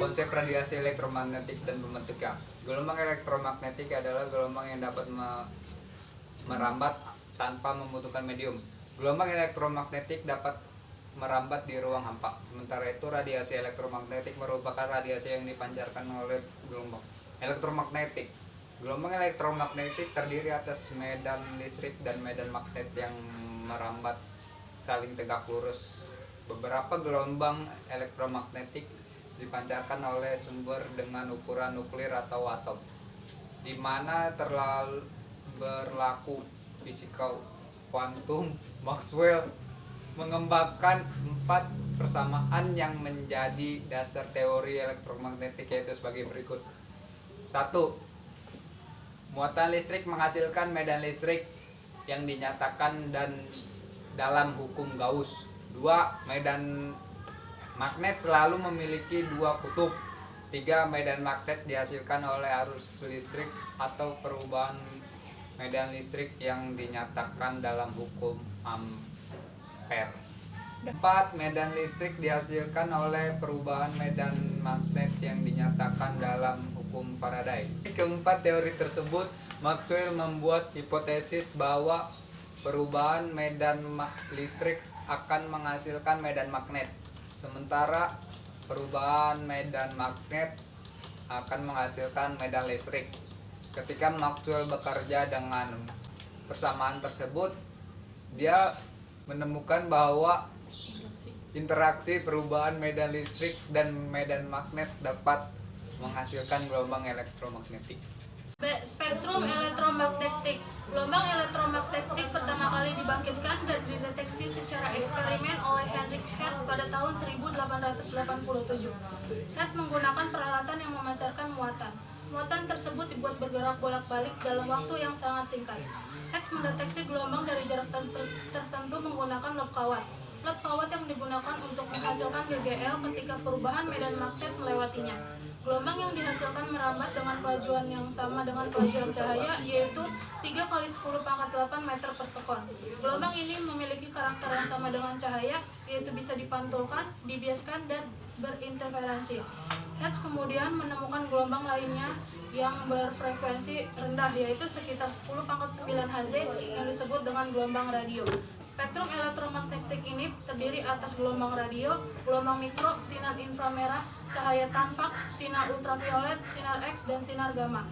Konsep radiasi elektromagnetik dan pembentuknya. Gelombang elektromagnetik adalah gelombang yang dapat merambat tanpa membutuhkan medium. Gelombang elektromagnetik dapat merambat di ruang hampa. Sementara itu radiasi elektromagnetik merupakan radiasi yang dipancarkan oleh gelombang elektromagnetik. Gelombang elektromagnetik terdiri atas medan listrik dan medan magnet yang merambat saling tegak lurus. Beberapa gelombang elektromagnetik dipancarkan oleh sumber dengan ukuran nuklir atau atom, di mana berlaku fisika kuantum. Maxwell mengembangkan 4 persamaan yang menjadi dasar teori elektromagnetik, yaitu sebagai berikut. 1. Muatan listrik menghasilkan medan listrik yang dinyatakan dan dalam hukum Gauss. 2. Medan magnet selalu memiliki 2 kutub. 3. Medan magnet dihasilkan oleh arus listrik atau perubahan medan listrik yang dinyatakan dalam hukum Ampere. 4. Medan listrik dihasilkan oleh perubahan medan magnet yang dinyatakan dalam hukum Faraday. Keempat teori tersebut, Maxwell membuat hipotesis bahwa perubahan medan listrik akan menghasilkan medan magnet, sementara perubahan medan magnet akan menghasilkan medan listrik. Ketika Maxwell bekerja dengan persamaan tersebut, dia menemukan bahwa interaksi perubahan medan listrik dan medan magnet dapat menghasilkan gelombang elektromagnetik. Spektrum elektromagnetik. Gelombang elektromagnetik pertama kali dibangkitkan dan dideteksi secara eksperimen oleh Heinrich Hertz pada tahun 1887. Hertz menggunakan peralatan yang memancarkan muatan. Muatan tersebut dibuat bergerak bolak-balik dalam waktu yang sangat singkat. Hertz mendeteksi gelombang dari jarak tertentu menggunakan lob kawat. Lob kawat yang digunakan untuk menghasilkan GGL ketika perubahan medan magnet melewatinya. Gelombang yang dihasilkan merambat dengan kelajuan yang sama dengan kelajuan cahaya, yaitu 3 kali 10⁸ meter per sekon. Gelombang ini memiliki karakter yang sama dengan cahaya, yaitu bisa dipantulkan, dibiaskan, dan berinterferensi. Hertz kemudian menemukan gelombang lainnya yang berfrekuensi rendah, yaitu sekitar 10⁹ Hz yang disebut dengan gelombang radio. Spektrum elektromagnetik ini terdiri atas gelombang radio, gelombang mikro, sinar inframerah, cahaya tampak, sinar ultraviolet, sinar X, dan sinar gamma.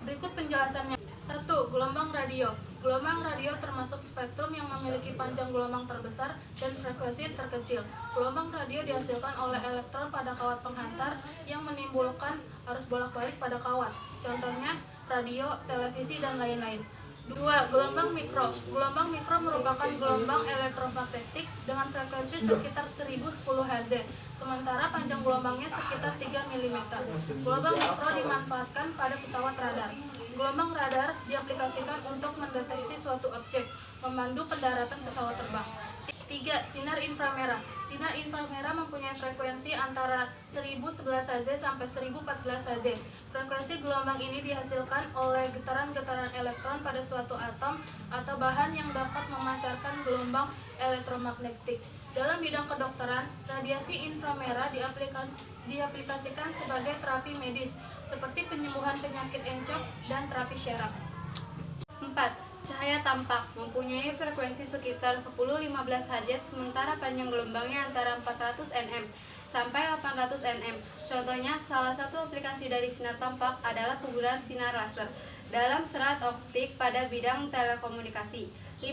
Berikut penjelasannya. 1. Gelombang radio. Gelombang radio termasuk spektrum yang memiliki panjang gelombang terbesar dan frekuensi terkecil. Gelombang radio dihasilkan oleh elektron pada kawat penghantar yang menimbulkan arus bolak-balik pada kawat. Contohnya radio, televisi, dan lain-lain. 2. Gelombang mikro. Gelombang mikro merupakan gelombang elektromagnetik dengan frekuensi sekitar 1010 Hz, sementara panjang gelombangnya sekitar 3 mm. Gelombang mikro dimanfaatkan pada pesawat radar. Gelombang radar diaplikasikan untuk mendeteksi suatu objek, memandu pendaratan pesawat terbang. 3. Sinar inframerah. Sinar inframerah mempunyai frekuensi antara 1011 Hz sampai 1014 Hz. Frekuensi gelombang ini dihasilkan oleh getaran-getaran elektron pada suatu atom atau bahan yang dapat memancarkan gelombang elektromagnetik. Dalam bidang kedokteran, radiasi inframerah diaplikasikan sebagai terapi medis, seperti penyembuhan penyakit encok dan terapi syaraf. 4. Cahaya tampak mempunyai frekuensi sekitar 10-15 Hz, sementara panjang gelombangnya antara 400 nm sampai 800 nm. Contohnya, salah satu aplikasi dari sinar tampak adalah penggunaan sinar laser dalam serat optik pada bidang telekomunikasi. 5.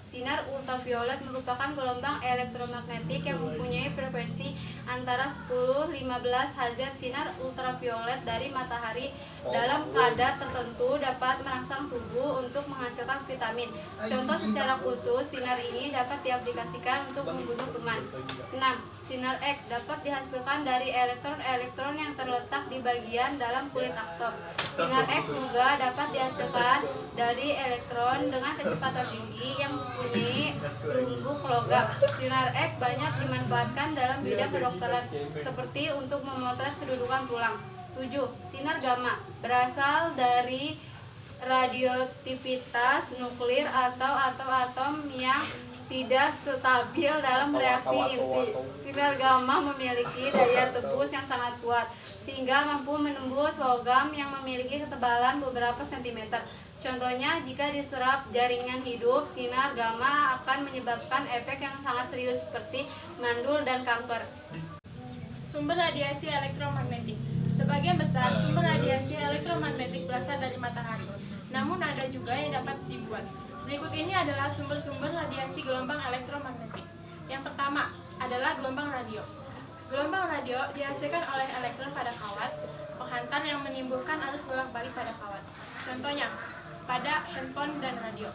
Sinar ultraviolet merupakan gelombang elektromagnetik yang mempunyai frekuensi antara 10-15 Hz. Sinar ultraviolet dari matahari dalam kadar tertentu dapat merangsang tubuh untuk menghasilkan vitamin. Contoh secara khusus, sinar ini dapat diaplikasikan untuk membunuh kuman. 6. Sinar X dapat dihasilkan dari elektron-elektron yang terletak di bagian dalam kulit atom. Sinar X juga dapat dihasilkan dari elektron dengan kecepatan tinggi yang mempunyai lumbuk logam. Sinar X banyak dimanfaatkan dalam bidang kedokteran, seperti untuk memotret kedudukan tulang. 7. Sinar gamma berasal dari radioaktivitas nuklir atau atom-atom yang tidak stabil dalam reaksi inti. Sinar gamma memiliki daya tembus yang sangat kuat, sehingga mampu menembus logam yang memiliki ketebalan beberapa sentimeter. Contohnya, jika diserap jaringan hidup, sinar gamma akan menyebabkan efek yang sangat serius seperti mandul dan kanker. Sumber radiasi elektromagnetik. Sebagian besar sumber radiasi elektromagnetik berasal dari matahari. Namun ada juga yang dapat dibuat. Berikut ini adalah sumber-sumber radiasi gelombang elektromagnetik. Yang pertama adalah gelombang radio. Gelombang radio dihasilkan oleh elektron pada kawat penghantar yang menimbulkan arus bolak-balik pada kawat. Contohnya pada handphone dan radio.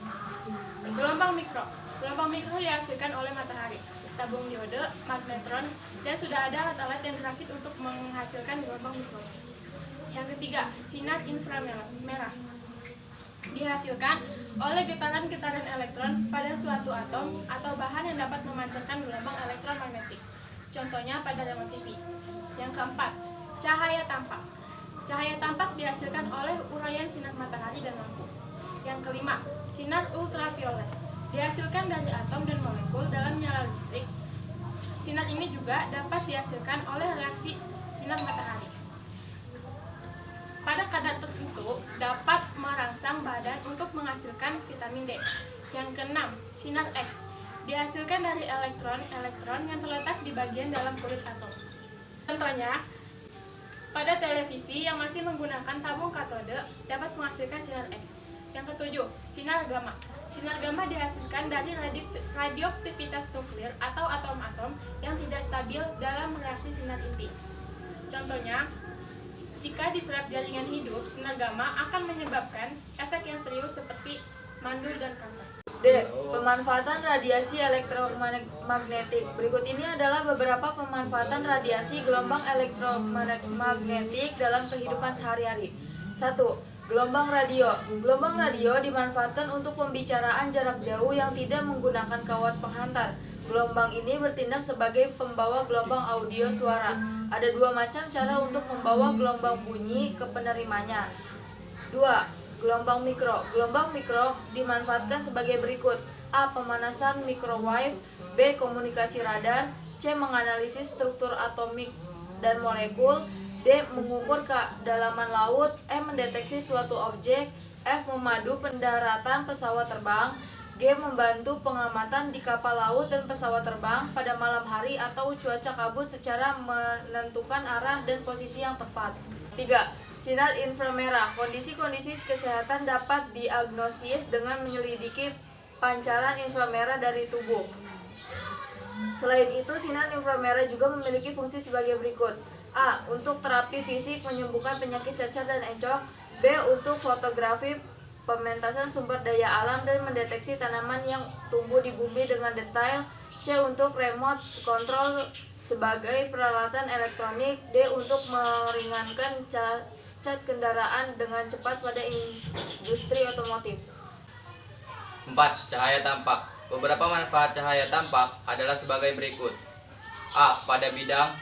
Gelombang mikro. Gelombang mikro dihasilkan oleh matahari, tabung diode, magnetron, dan sudah ada alat-alat yang dirakit untuk menghasilkan gelombang mikro. Yang ketiga, sinar inframerah. Dihasilkan oleh getaran-getaran elektron pada suatu atom atau bahan yang dapat memancarkan gelombang elektromagnetik. Contohnya pada remote TV. Yang keempat, cahaya tampak. Cahaya tampak dihasilkan oleh uraian sinar matahari dan lampu. Yang kelima, sinar ultraviolet. Dihasilkan dari atom dan molekul dalam nyala listrik. Sinar ini juga dapat dihasilkan oleh reaksi sinar matahari. Pada kadar tertentu dapat merangsang badan untuk menghasilkan vitamin D. Yang keenam, sinar X. Dihasilkan dari elektron yang terletak di bagian dalam kulit atom. Contohnya, pada televisi yang masih menggunakan tabung katode dapat menghasilkan sinar X. Yang ketujuh, sinar gamma. Sinar gamma dihasilkan dari radioaktivitas nuklir atau atom-atom yang tidak stabil dalam reaksi sinar inti. Contohnya, jika diserap jaringan hidup, sinar gamma akan menyebabkan efek yang serius seperti mandul dan kanker. D. Pemanfaatan radiasi elektromagnetik. Berikut ini adalah beberapa pemanfaatan radiasi gelombang elektromagnetik dalam kehidupan sehari-hari. 1. Gelombang radio. Gelombang radio dimanfaatkan untuk pembicaraan jarak jauh yang tidak menggunakan kawat penghantar. Gelombang ini bertindak sebagai pembawa gelombang audio suara. Ada dua macam cara untuk membawa gelombang bunyi ke penerimanya. 2. Gelombang mikro. Gelombang mikro dimanfaatkan sebagai berikut. A. Pemanasan microwave. B. Komunikasi radar. C. Menganalisis struktur atomik dan molekul. D. Mengukur kedalaman laut. E. Mendeteksi suatu objek. F. Memadu pendaratan pesawat terbang. G. Membantu pengamatan di kapal laut dan pesawat terbang pada malam hari atau cuaca kabut secara menentukan arah dan posisi yang tepat. 3. Sinar inframerah. Kondisi-kondisi kesehatan dapat diagnosis dengan menyelidiki pancaran inframerah dari tubuh. Selain itu, sinar inframerah juga memiliki fungsi sebagai berikut. A. Untuk terapi fisik menyembuhkan penyakit cacar dan encok. B. Untuk fotografi pementasan sumber daya alam dan mendeteksi tanaman yang tumbuh di bumi dengan detail. C. Untuk remote control sebagai peralatan elektronik. D. Untuk meringankan cat kendaraan dengan cepat pada industri otomotif. 4. Cahaya tampak. Beberapa manfaat cahaya tampak adalah sebagai berikut. A. Pada bidang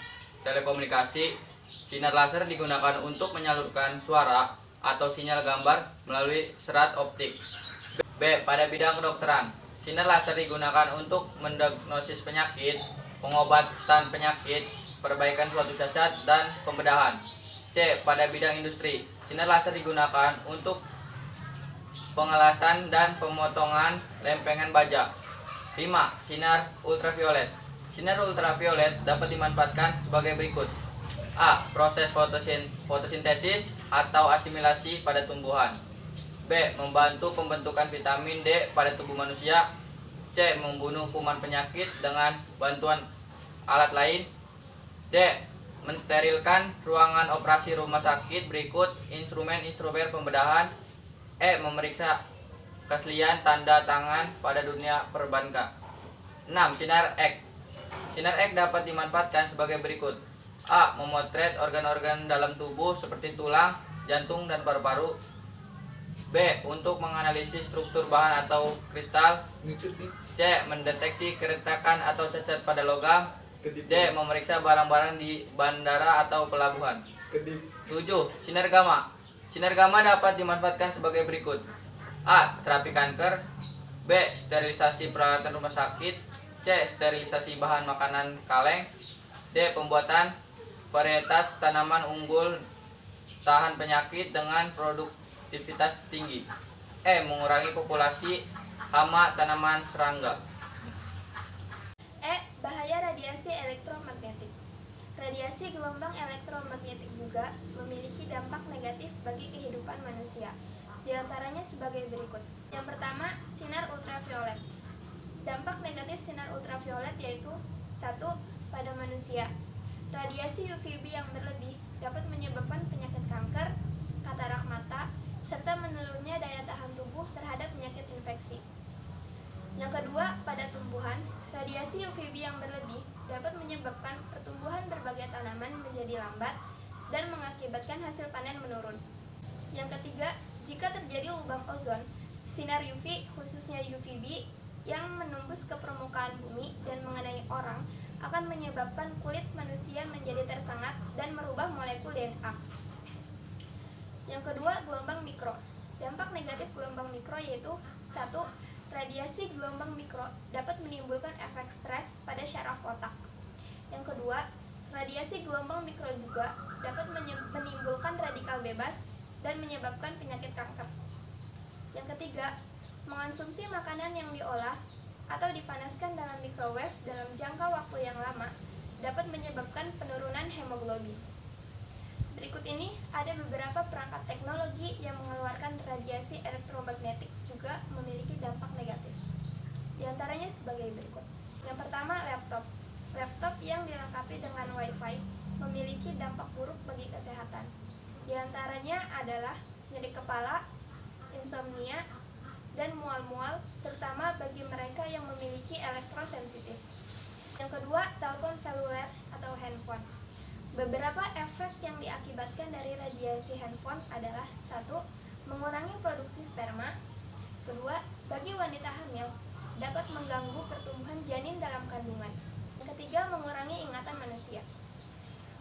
telekomunikasi, sinar laser digunakan untuk menyalurkan suara atau sinyal gambar melalui serat optik. B. Pada bidang kedokteran, sinar laser digunakan untuk mendiagnosis penyakit, pengobatan penyakit, perbaikan suatu cacat, dan pembedahan. C. Pada bidang industri, sinar laser digunakan untuk pengelasan dan pemotongan lempengan baja. 5. Sinar ultraviolet. Sinar ultraviolet dapat dimanfaatkan sebagai berikut. A. Proses fotosintesis atau asimilasi pada tumbuhan. B. Membantu pembentukan vitamin D pada tubuh manusia. C. Membunuh kuman penyakit dengan bantuan alat lain. D. Mensterilkan ruangan operasi rumah sakit berikut instrumen-instrumen pembedahan. E. Memeriksa keaslian tanda tangan pada dunia perbankan. 6. Sinar X. Sinar X dapat dimanfaatkan sebagai berikut. A. Memotret organ-organ dalam tubuh seperti tulang, jantung, dan paru-paru. B. Untuk menganalisis struktur bahan atau kristal. C. Mendeteksi keretakan atau cacat pada logam. D. Memeriksa barang-barang di bandara atau pelabuhan. 7. Sinar gamma. Sinar gamma dapat dimanfaatkan sebagai berikut. A. Terapi kanker. B. B. Sterilisasi peralatan rumah sakit. C. Sterilisasi bahan makanan kaleng. D. Pembuatan varietas tanaman unggul tahan penyakit dengan produktivitas tinggi. E. Mengurangi populasi hama tanaman serangga. E. Bahaya radiasi elektromagnetik. Radiasi gelombang elektromagnetik juga memiliki dampak negatif bagi kehidupan manusia. Di antaranya sebagai berikut. Yang pertama, sinar ultraviolet. Dampak negatif sinar ultraviolet yaitu 1. Pada manusia. Radiasi UVB yang berlebih dapat menyebabkan penyakit kanker, katarak mata, serta menurunnya daya tahan tubuh terhadap penyakit infeksi. Yang kedua, pada tumbuhan, radiasi UVB yang berlebih dapat menyebabkan pertumbuhan berbagai tanaman menjadi lambat dan mengakibatkan hasil panen menurun. Yang ketiga, jika terjadi lubang ozon, sinar UV khususnya UVB yang menembus ke permukaan bumi dan mengenai orang akan menyebabkan kulit manusia menjadi tersengat dan merubah molekul DNA. Yang kedua, gelombang mikro. Dampak negatif gelombang mikro yaitu 1. Radiasi gelombang mikro dapat menimbulkan efek stres pada syaraf otak. Yang kedua, radiasi gelombang mikro juga dapat menimbulkan radikal bebas dan menyebabkan penyakit kanker. Yang ketiga, mengonsumsi makanan yang diolah atau dipanaskan dalam microwave dalam jangka waktu yang lama dapat menyebabkan penurunan hemoglobin. Berikut ini ada beberapa perangkat teknologi yang mengeluarkan radiasi elektromagnetik juga memiliki dampak negatif. Di antaranya sebagai berikut. Yang pertama, laptop. Laptop yang dilengkapi dengan Wi-Fi memiliki dampak buruk bagi kesehatan. Di antaranya adalah nyeri kepala, insomnia, dan mual-mual, terutama bagi mereka yang memiliki elektrosensitif. Yang kedua, telepon seluler atau handphone. Beberapa efek yang diakibatkan dari radiasi handphone adalah 1. Mengurangi produksi sperma. Kedua, bagi wanita hamil, dapat mengganggu pertumbuhan janin dalam kandungan. Yang ketiga, mengurangi ingatan manusia.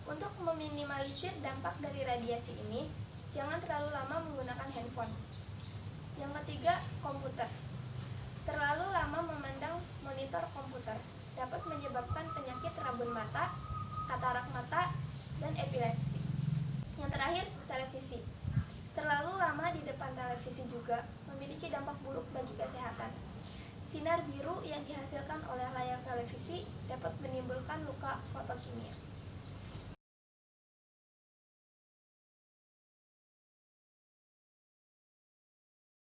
Untuk meminimalisir dampak dari radiasi ini, jangan terlalu lama menggunakan handphone. Yang ketiga, komputer. Terlalu lama memandang monitor komputer dapat menyebabkan penyakit rabun mata, katarak mata, dan epilepsi. Yang terakhir, televisi. Terlalu lama di depan televisi juga memiliki dampak buruk bagi kesehatan. Sinar biru yang dihasilkan oleh layar televisi dapat menimbulkan luka fotokimia.